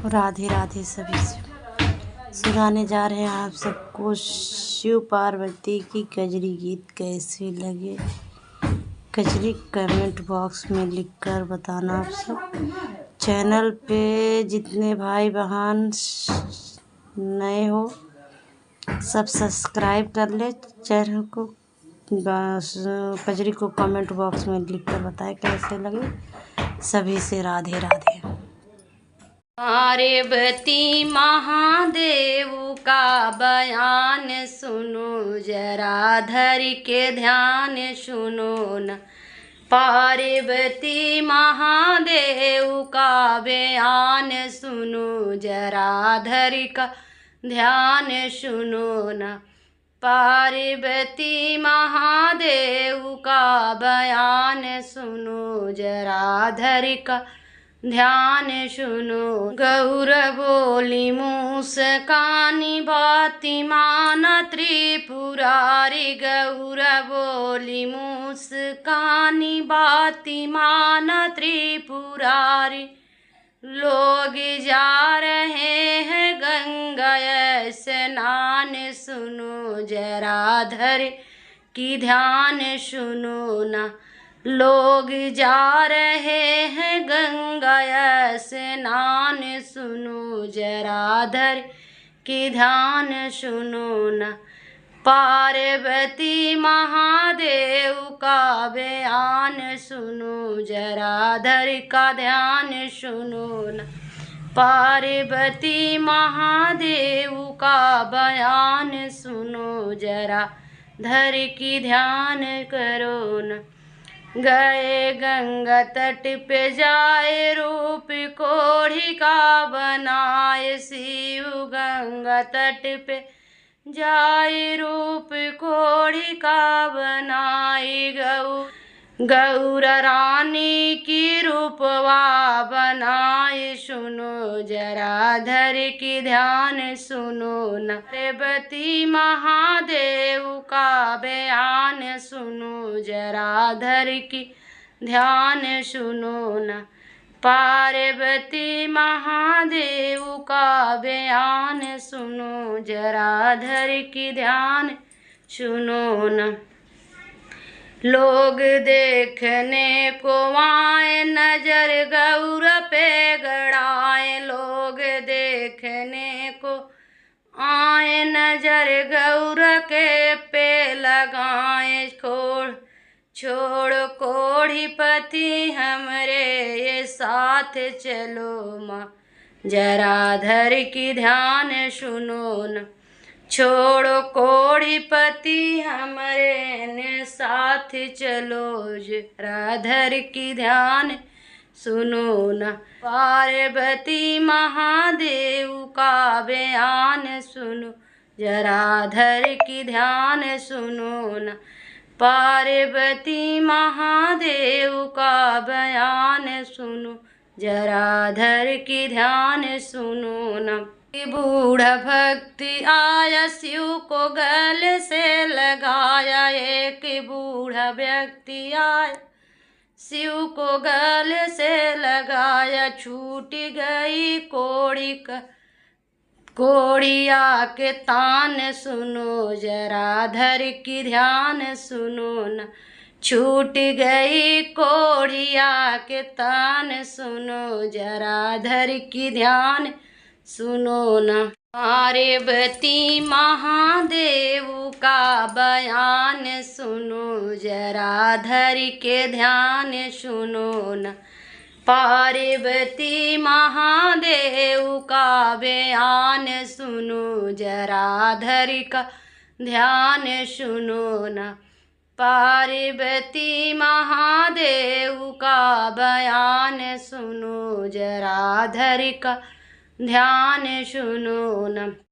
राधे राधे सभी से सुनाने जा रहे हैं आप सबको शिव पार्वती की कजरी गीत कैसे लगे। कजरी कमेंट बॉक्स में लिखकर बताना आप सब। चैनल पे जितने भाई बहन नए हो सब सब्सक्राइब कर ले चैनल को। बस कजरी को कमेंट बॉक्स में लिखकर बताए कैसे लगे। सभी से राधे राधे। पार्वती महादेव का बयान सुनो जरा, धर के ध्यान सुनो न। पार्वती महादेव का बयान सुनो जरा, धर का ध्यान सुनो न। पार्वती महादेव का बयान सुनो जरा, धर का ध्यान सुनो। गौर बोली मुस्कानी बाती माना त्रिपुरारी, गौर बोली मुस्कानी बाती माना त्रिपुरारी। लोग जा रहे हैं गंगा स्नान सुनो जरा, धर की ध्यान सुनो ना। लोग जा रहे हैं गंगा स्नान सुनो जरा, धर की ध्यान सुनो न। पार्वती महादेव का बयान सुनो जरा, धर का ध्यान सुनो न। पार्वती महादेव का बयान सुनो जरा, धर की ध्यान करो न। गए गंगा तट पे जाए रूप कोढ़ी का बनाए शिव, गंगा तट पे जाए रूप कोढ़ी का बनाए। गौर रानी की रूपवा बनाए सुनो जरा, धर की ध्यान सुनो न। पार्वती महादेव का बयान सुनो जरा, धर की ध्यान सुनो न। पार्वती महादेव का बयान सुनो जरा, धर की ध्यान सुनो न। लोग देखने को आए नजर गौर पे गड़ाए, लोग देखने को आए नजर गौर के पे लगाए। छोड़ कोढ़ी पति हमरे ये साथ चलो माँ, जरा धर की ध्यान सुनो न। छोड़ो कोढ़ी पति हमरे ने साथ चलो जरा, धर की ध्यान सुनो न। पार्वती महादेव का बयान सुनो जरा, धर की ध्यान सुनो न। पार्वती महादेव का बयान सुनो जरा, धर की ध्यान सुनो न। बूढ़ा भक्ति आया शिव को गले से लगाया, एक बूढ़ा व्यक्ति आया शिव को गले से लगाया। छूट गई कोढ़िया के तान सुनो जरा, धर की ध्यान सुनो न। छूट गई कोढ़िया के तान सुनो जरा, धर की ध्यान सुनो न। पार्वती महादेव का बयान सुनो जरा, धर के ध्यान सुनो न। पार्वती महादेव का बयान सुनो जरा, धर का ध्यान सुनो न। पार्वती महादेव का बयान सुनो जरा, धर का ध्यान सुनो न।